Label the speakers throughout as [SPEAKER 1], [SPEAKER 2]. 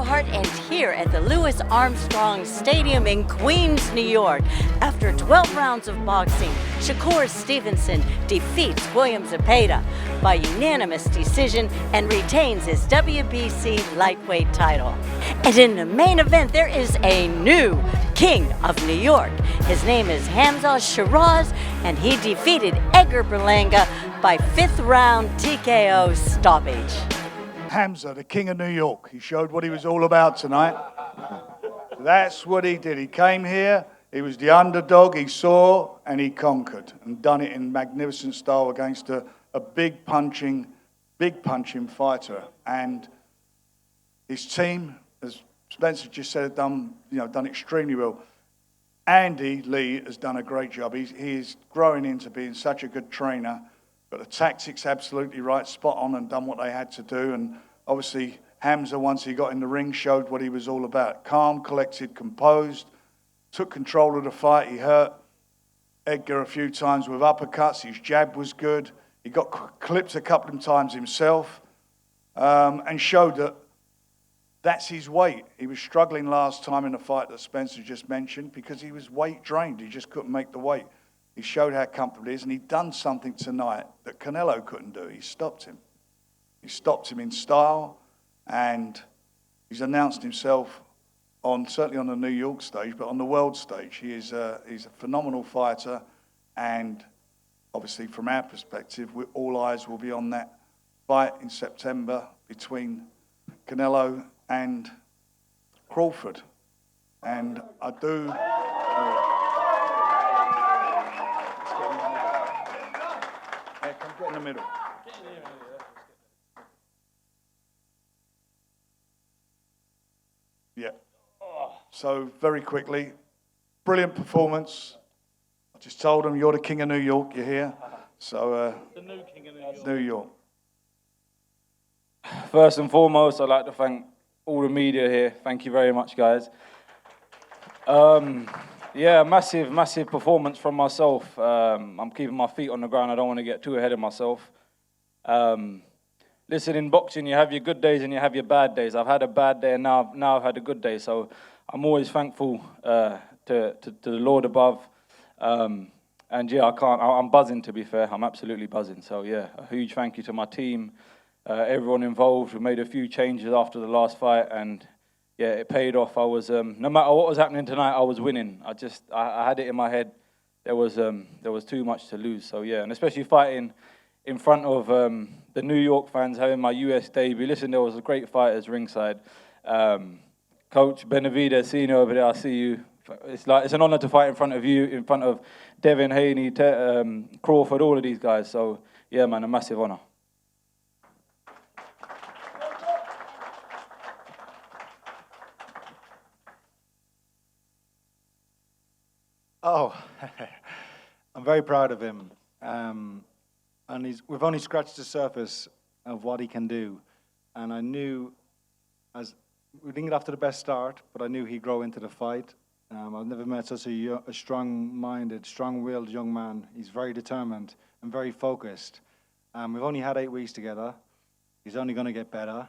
[SPEAKER 1] Marshall Hart, and here at the Louis Armstrong Stadium in Queens, New York. After 12 rounds of boxing, Shakur Stevenson defeats William Zepeda by unanimous decision and retains his WBC lightweight title. And in the main event, there is a new King of New York. His name is Hamzah Sheeraz, and he defeated Edgar Berlanga by 5th round TKO stoppage.
[SPEAKER 2] Hamzah, the King of New York. He showed what he was all about tonight. That's what he did. He came here, he was the underdog, he saw, and he conquered, and done it in magnificent style against a big punching fighter. And his team, as Spencer just said, done extremely well. Andy Lee has done a great job. He is growing into being such a good trainer. Got the tactics absolutely right, spot on, and done what they had to do. And obviously, Hamzah, once he got in the ring, showed what he was all about. Calm, collected, composed, took control of the fight. He hurt Edgar a few times with uppercuts. His jab was good. He got clipped a couple of times himself, and showed that that's his weight. He was struggling last time in the fight that Spencer just mentioned because he was weight drained. He just couldn't make the weight. He showed how comfortable he is, and he'd done something tonight that Canelo couldn't do. He stopped him. He stopped him in style, and he's announced himself certainly on the New York stage, but on the world stage. He's a phenomenal fighter, and obviously from our perspective, all eyes will be on that fight in September between Canelo and Crawford. And I do... Get in the middle. Yeah. So very quickly, brilliant performance. I just told him you're the King of New York. You're here. So
[SPEAKER 3] the new King of New York.
[SPEAKER 2] New York.
[SPEAKER 3] First and foremost, I'd like to thank all the media here. Thank you very much, guys. Yeah, massive performance from myself. I'm keeping my feet on the ground. I don't want to get too ahead of myself. Listen, in boxing, you have your good days and you have your bad days. I've had a bad day, and now I've had a good day. So I'm always thankful to the Lord above. And yeah, I'm buzzing, to be fair. I'm absolutely buzzing. So yeah, a huge thank you to my team, everyone involved. We made a few changes after the last fight, and yeah, it paid off. I was, no matter what was happening tonight, I was winning. I had it in my head. There was too much to lose. So yeah, and especially fighting in front of the New York fans, having my US debut. Listen, there was great fighters ringside. Coach Benavidez, seeing you over there, I see you. It's an honor to fight in front of you, in front of Devin Haney, Crawford, all of these guys. So yeah, man, a massive honor.
[SPEAKER 4] Oh, I'm very proud of him. And we've only scratched the surface of what he can do. And I knew, as we didn't get off to the best start, but I knew he'd grow into the fight. I've never met such a strong-minded, strong-willed young man. He's very determined and very focused. We've only had 8 weeks together. He's only going to get better.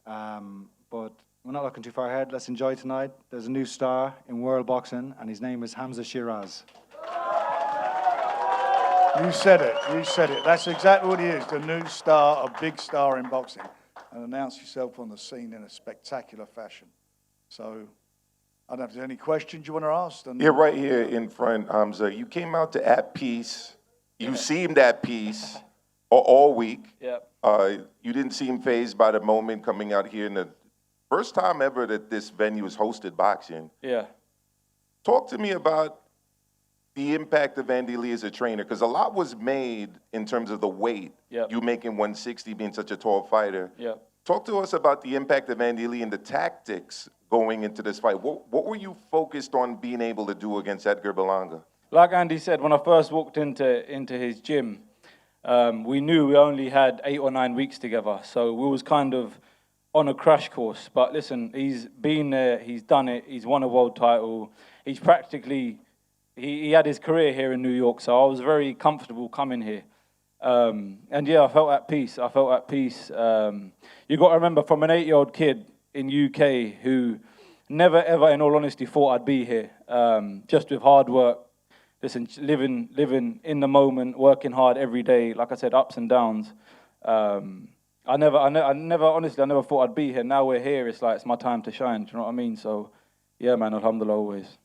[SPEAKER 4] But we're not looking too far ahead. Let's enjoy tonight. There's a new star in world boxing, and his name is Hamzah Sheeraz.
[SPEAKER 2] You said it. You said it. That's exactly what he is, the new star, a big star in boxing. And announce yourself on the scene in a spectacular fashion. So, I don't know if there's any questions you want to ask.
[SPEAKER 5] Yeah, right here in front, Hamzah. You came out to at peace. You seemed at peace all week.
[SPEAKER 3] Yeah.
[SPEAKER 5] You didn't seem fazed by the moment coming out here in the first time ever that this venue has hosted boxing.
[SPEAKER 3] Yeah.
[SPEAKER 5] Talk to me about the impact of Andy Lee as a trainer, because a lot was made in terms of the weight.
[SPEAKER 3] Yep.
[SPEAKER 5] You making 160, being such a tall fighter.
[SPEAKER 3] Yep.
[SPEAKER 5] Talk to us about the impact of Andy Lee and the tactics going into this fight. What were you focused on being able to do against Edgar Berlanga?
[SPEAKER 3] Like Andy said, when I first walked into his gym, we knew we only had 8 or 9 weeks together, so we was kind of on a crash course. But listen, he's been there, he's done it, he's won a world title, he's practically, he had his career here in New York, so I was very comfortable coming here. And yeah, I felt at peace. You got to remember, from an 8-year-old kid in UK who never ever, in all honesty, thought I'd be here. Just with hard work, listen, living in the moment, working hard every day. Like I said, ups and downs. I never, honestly, I never thought I'd be here. Now we're here. It's like it's my time to shine. Do you know what I mean? So, yeah, man, alhamdulillah, always.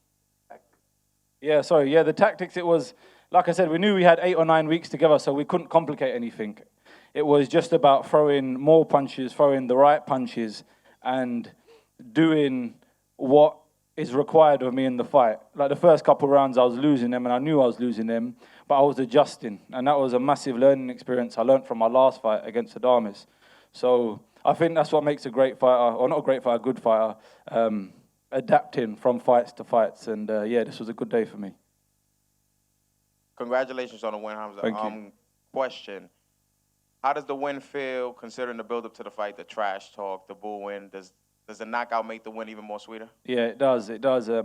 [SPEAKER 3] Yeah, sorry. Yeah, the tactics. It was, like I said, we knew we had 8 or 9 weeks together, so we couldn't complicate anything. It was just about throwing more punches, throwing the right punches, and doing what is required of me in the fight. Like the first couple of rounds, I was losing them, and I knew I was losing them, but I was adjusting, and that was a massive learning experience I learned from my last fight against Adamis. So I think that's what makes a great fighter, or not a great fighter, a good fighter, adapting from fights to fights, and yeah, this was a good day for me.
[SPEAKER 6] Congratulations on the win, Hamzah.
[SPEAKER 3] Thank you.
[SPEAKER 6] Question. How does the win feel, considering the build-up to the fight, the trash talk, the booing? Does the knockout make the win even more sweeter?
[SPEAKER 3] Yeah, it does. It does. A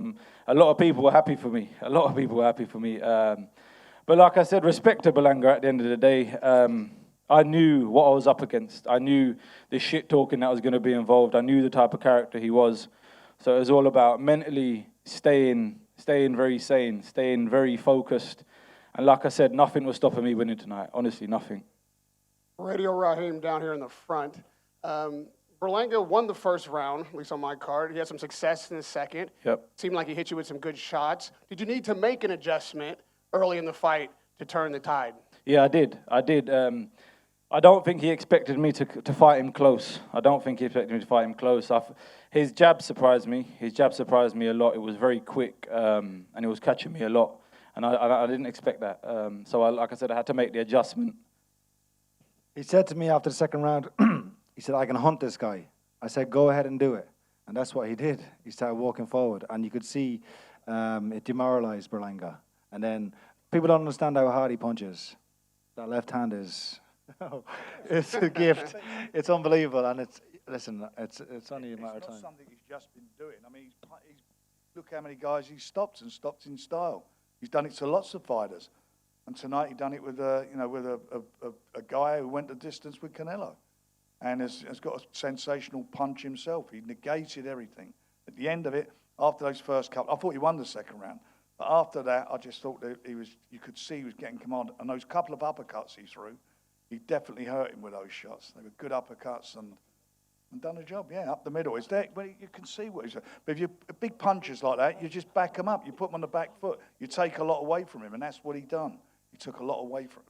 [SPEAKER 3] lot of people were happy for me. But like I said, respect to Berlanga at the end of the day. I knew what I was up against. I knew the shit talking that was going to be involved. I knew the type of character he was. So it was all about mentally staying very sane, staying very focused. And like I said, nothing was stopping me winning tonight. Honestly, nothing.
[SPEAKER 7] Radio Raheem down here in the front. Berlanga won the first round, at least on my card. He had some success in the second.
[SPEAKER 3] Yep.
[SPEAKER 7] Seemed like he hit you with some good shots. Did you need to make an adjustment early in the fight to turn the tide?
[SPEAKER 3] Yeah, I did. I don't think he expected me to fight him close. His jab surprised me. A lot. It was very quick, and it was catching me a lot. And I didn't expect that. So, like I said, I had to make the adjustment.
[SPEAKER 4] He said to me after the second round, he said, I can hunt this guy. I said, go ahead and do it. And that's what he did. He started walking forward. And you could see it demoralized Berlanga. And then people don't understand how hard he punches. That left hand is, it's a gift. It's unbelievable. And it's only a matter of time.
[SPEAKER 2] It's not something he's just been doing. I mean, he's look how many guys he's stopped and stopped in style. He's done it to lots of fighters. And tonight he done it with a guy who went the distance with Canelo. And has got a sensational punch himself. He negated everything. At the end of it, after those first couple, I thought he won the second round. But after that, I just thought that you could see he was getting command. And those couple of uppercuts he threw, he definitely hurt him with those shots. They were good uppercuts and done the job, yeah, up the middle. It's there, well, you can see what he's doing. But if you're big punches like that, you just back him up. You put him on the back foot. You take a lot away from him, and that's what he done. He took a lot away from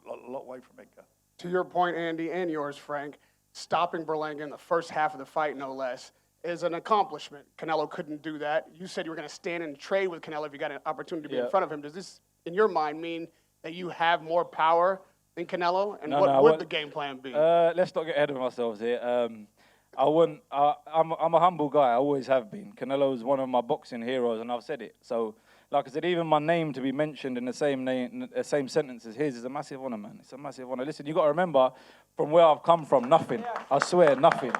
[SPEAKER 2] Edgar.
[SPEAKER 7] To your point, Andy, and yours, Frank, stopping Berlanga in the first half of the fight, no less, is an accomplishment. Canelo couldn't do that. You said you were going to stand and trade with Canelo if you got an opportunity to be in front of him. Does this, in your mind, mean that you have more power than Canelo? And what would the game plan be?
[SPEAKER 3] Let's not get ahead of ourselves here. I'm a humble guy. I always have been. Canelo is one of my boxing heroes, and I've said it. So, like I said, even my name to be mentioned in the same sentence as his is a massive honor, man. It's a massive honor. Listen, you got to remember, from where I've come from, nothing. I swear, nothing.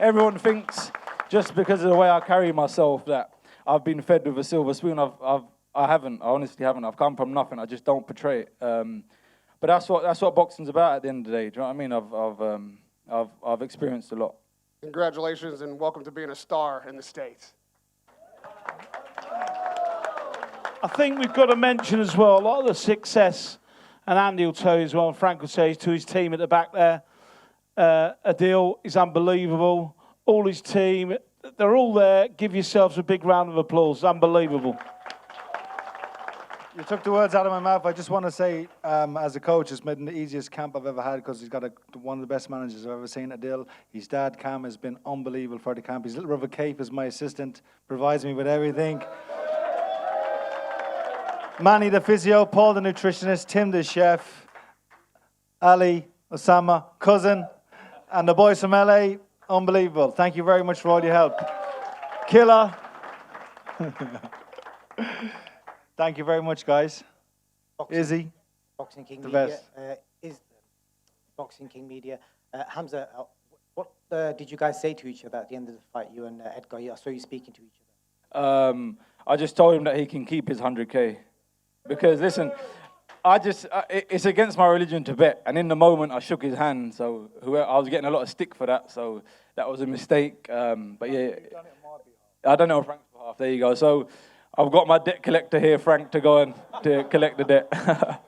[SPEAKER 3] Everyone thinks just because of the way I carry myself that I've been fed with a silver spoon. I haven't. I honestly haven't. I've come from nothing. I just don't portray it. But that's what boxing's about at the end of the day. Do you know what I mean? I've experienced a lot.
[SPEAKER 7] Congratulations and welcome to being a star in the States.
[SPEAKER 8] I think we've got to mention as well a lot of the success, and Andy will tell you as well, and Frank will say to his team at the back there. Adil is unbelievable. All his team, they're all there. Give yourselves a big round of applause. Unbelievable.
[SPEAKER 4] You took the words out of my mouth. I just want to say, as a coach, it's been the easiest camp I've ever had because he's got one of the best managers I've ever seen, Adil. His dad, Cam, has been unbelievable for the camp. His little brother, Cape, is my assistant, provides me with everything. Manny, the physio, Paul, the nutritionist, Tim, the chef, Ali, Osama, cousin, and the boys from LA, unbelievable. Thank you very much for all your help. Killer. Thank you very much, guys. Izzy,
[SPEAKER 9] Boxing King
[SPEAKER 4] the
[SPEAKER 9] Media
[SPEAKER 4] best.
[SPEAKER 9] Boxing King Media. Hamzah, what did you guys say to each other at the end of the fight, you and Edgar? I saw you speaking to each other.
[SPEAKER 3] I just told him that he can keep his 100K. Because, listen, it's against my religion to bet. And in the moment, I shook his hand. So I was getting a lot of stick for that. So that was a mistake. But yeah, I don't know Frank's behalf. There you go. So I've got my debt collector here, Frank, to go and to collect the debt.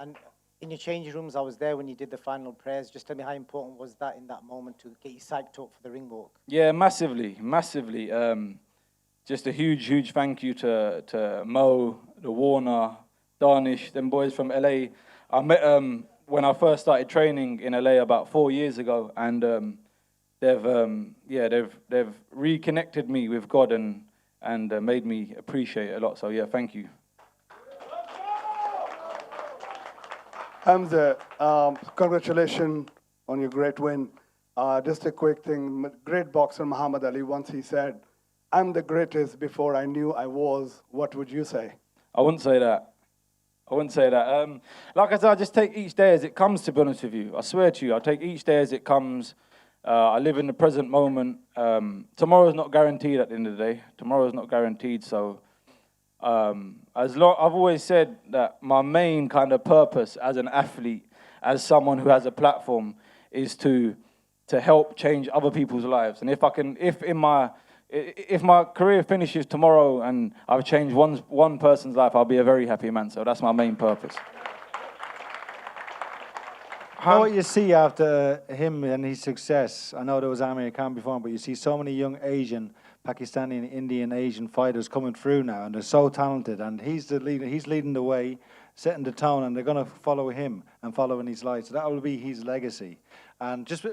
[SPEAKER 9] And in your changing rooms, I was there when you did the final prayers. Just tell me how important was that in that moment to get you psyched up for the ring walk?
[SPEAKER 3] Yeah, massively. Just a huge thank you to Mo, the Warner, Darnish, them boys from LA. I met when I first started training in LA about 4 years ago, and they've reconnected me with God and made me appreciate it a lot. So yeah, thank you.
[SPEAKER 10] Hamzah, congratulations on your great win. Just a quick thing, great boxer Muhammad Ali, once he said, "I'm the greatest before I knew I was." What would you say?
[SPEAKER 3] I wouldn't say that. Like I said, I just take each day as it comes, to be honest with you. I swear to you, I take each day as it comes. I live in the present moment. Tomorrow's not guaranteed at the end of the day. Tomorrow's not guaranteed, so I've always said that my main kind of purpose as an athlete, as someone who has a platform, is to help change other people's lives. And if my career finishes tomorrow and I've changed one person's life, I'll be a very happy man. So that's my main purpose.
[SPEAKER 4] How you see after him and his success? I know there was Amir Khan before, but you see so many young Asian, Pakistani, Indian, Asian fighters coming through now, and they're so talented. And he's the leader. He's leading the way, setting the tone, and they're going to follow him and follow in his light. So that will be his legacy. And just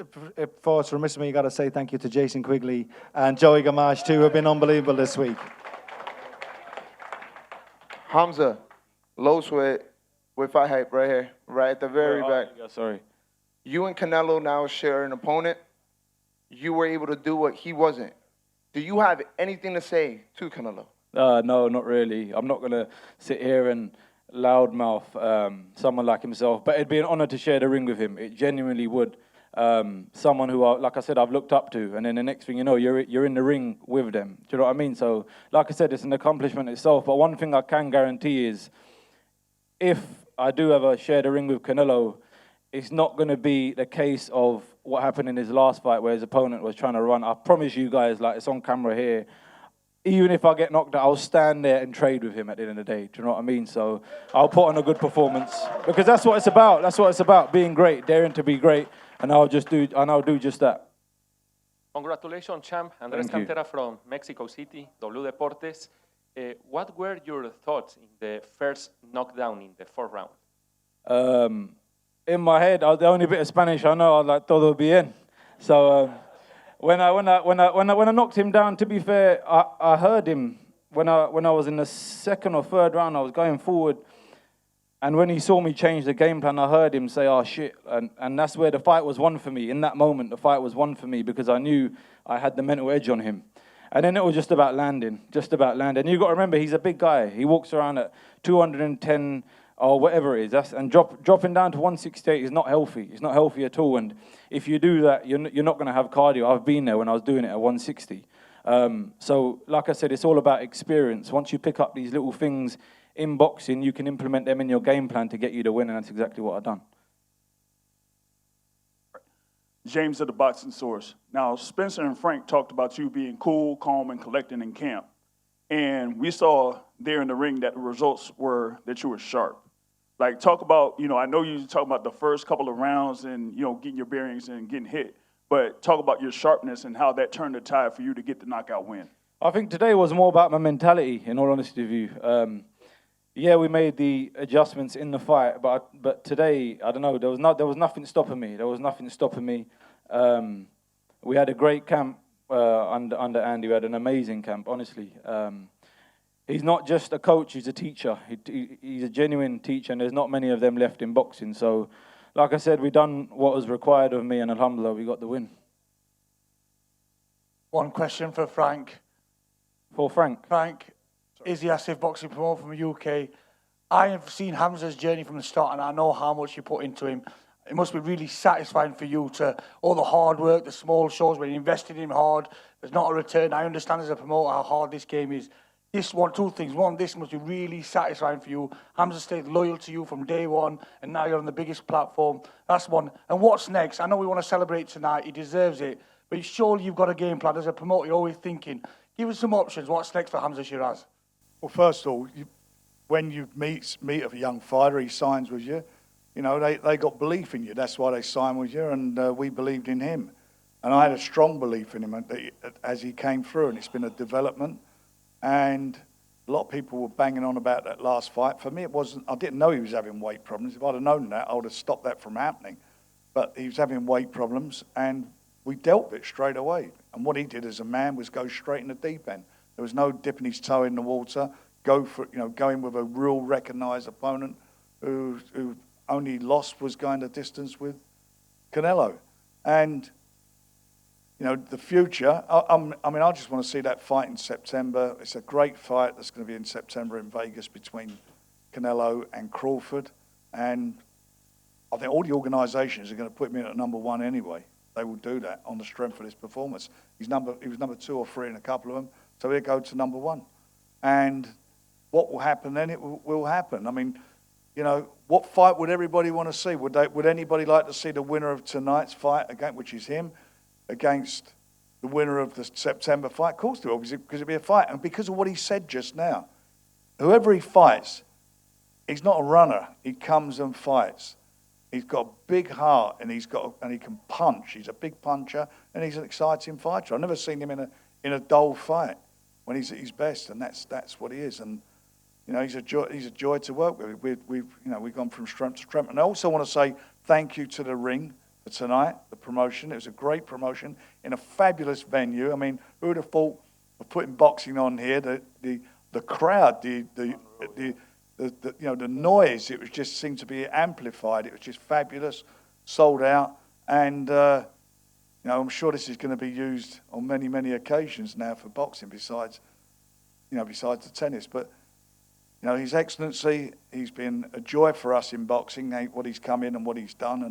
[SPEAKER 4] for it's remiss of me, you got to say thank you to Jason Quigley and Joey Gamache too, who have been unbelievable this week.
[SPEAKER 11] Hamzah, low sweat with fight hype right here, right at the very back.
[SPEAKER 3] Yeah, sorry.
[SPEAKER 11] You and Canelo now share an opponent. You were able to do what he wasn't. Do you have anything to say to Canelo?
[SPEAKER 3] No, not really. I'm not going to sit here and loudmouth someone like himself, but it'd be an honor to share the ring with him. It genuinely would. Someone who, like I said, I've looked up to, and then the next thing you know, you're in the ring with them. Do you know what I mean? So, like I said, it's an accomplishment itself. But one thing I can guarantee is, if I do ever share the ring with Canelo, it's not going to be the case of what happened in his last fight where his opponent was trying to run. I promise you guys, like, it's on camera here. Even if I get knocked out, I'll stand there and trade with him at the end of the day. Do you know what I mean? So I'll put on a good performance, because that's what it's about. That's what it's about, being great, daring to be great, and I'll do just that.
[SPEAKER 12] Congratulations, champ. Andres Cantera from Mexico City, W Deportes. What were your thoughts in the first knockdown in the 4th round?
[SPEAKER 3] In my head, the only bit of Spanish I know, I was like, todo bien. So when I knocked him down, to be fair, I heard him when I was in the 2nd or 3rd round. I was going forward, and when he saw me change the game plan, I heard him say, "Oh shit!" And that's where the fight was won for me. In that moment, the fight was won for me, because I knew I had the mental edge on him. And then it was just about landing. And you got to remember, he's a big guy. He walks around at 210 or whatever it is. And dropping down to 168 is not healthy. It's not healthy at all. And if you do that, you're not going to have cardio. I've been there when I was doing it at 160. So, like I said, it's all about experience. Once you pick up these little things in boxing, you can implement them in your game plan to get you the win, and that's exactly what I've done.
[SPEAKER 13] James of the Boxing Source. Now, Spencer and Frank talked about you being cool, calm, and collecting in camp. And we saw there in the ring that the results were that you were sharp. Like, talk about, I know you talk about the first couple of rounds and, getting your bearings and getting hit, but talk about your sharpness and how that turned the tide for you to get the knockout win.
[SPEAKER 3] I think today was more about my mentality, in all honesty with you. Yeah, we made the adjustments in the fight, but today, I don't know, there was nothing stopping me. We had a great camp under Andy. We had an amazing camp, honestly. He's not just a coach, he's a teacher. He's a genuine teacher, and there's not many of them left in boxing. So, like I said, we done what was required of me, and alhamdulillah, we got the win.
[SPEAKER 14] One question for Frank.
[SPEAKER 3] For Frank?
[SPEAKER 14] Frank, is the Asif boxing promoter from the UK. I have seen Hamzah's journey from the start, and I know how much you put into him. It must be really satisfying for you to all the hard work, the small shows where you invested in him hard. There's not a return. I understand as a promoter how hard this game is. two things. One, this must be really satisfying for you. Hamzah stayed loyal to you from day one, and now you're on the biggest platform. That's one. And what's next? I know we want to celebrate tonight. He deserves it. But surely you've got a game plan. As a promoter, you're always thinking, give us some options. What's next for Hamzah Sheeraz?
[SPEAKER 2] Well, first of all, when you meet a young fighter, he signs with you. You know, they got belief in you. That's why they signed with you, and we believed in him. And I had a strong belief in him as he came through, and it's been a development. And a lot of people were banging on about that last fight. For me, it wasn't. I didn't know he was having weight problems. If I'd have known that, I would have stopped that from happening. But he was having weight problems, and we dealt with it straight away. And what he did as a man was go straight in the deep end. There was no dipping his toe in the water. Go in with a real recognised opponent who only lost was going the distance with Canelo. And you know, the future, I mean, I just want to see that fight in September. It's a great fight that's going to be in September in Vegas between Canelo and Crawford. And I think all the organisations are going to put him in at number one anyway. They will do that on the strength of his performance. He was number 2 or 3 in a couple of them, so he'll go to number 1. And what will happen then, it will happen. I mean, you know, what fight would everybody want to see? Would anybody like to see the winner of tonight's fight, again, which is him, against the winner of the September fight? Of course they will, because it'll be a fight. And because of what he said just now, whoever he fights, he's not a runner. He comes and fights. He's got a big heart, and he can punch. He's a big puncher, and he's an exciting fighter. I've never seen him in a dull fight when he's at his best, and that's what he is. And you know, he's a joy to work with. We've gone from strength to strength. And I also want to say thank you to the ring for tonight, the promotion. It was a great promotion in a fabulous venue. I mean, who would have thought of putting boxing on here? The crowd, the noise. It was just seemed to be amplified. It was just fabulous, sold out, and I'm sure this is going to be used on many, many occasions now for boxing. Besides the tennis, but. You know, His Excellency, he's been a joy for us in boxing, what he's come in and what he's done,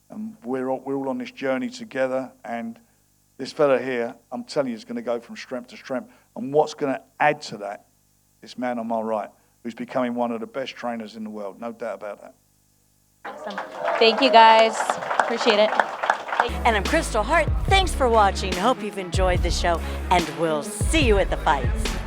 [SPEAKER 2] and we're all on this journey together. And this fella here, I'm telling you, is going to go from strength to strength. And what's going to add to that, this man on my right, who's becoming one of the best trainers in the world, no doubt about that.
[SPEAKER 15] Awesome. Thank you, guys. Appreciate it.
[SPEAKER 1] And I'm Kristal Hart. Thanks for watching. Hope you've enjoyed the show, and we'll see you at the fights.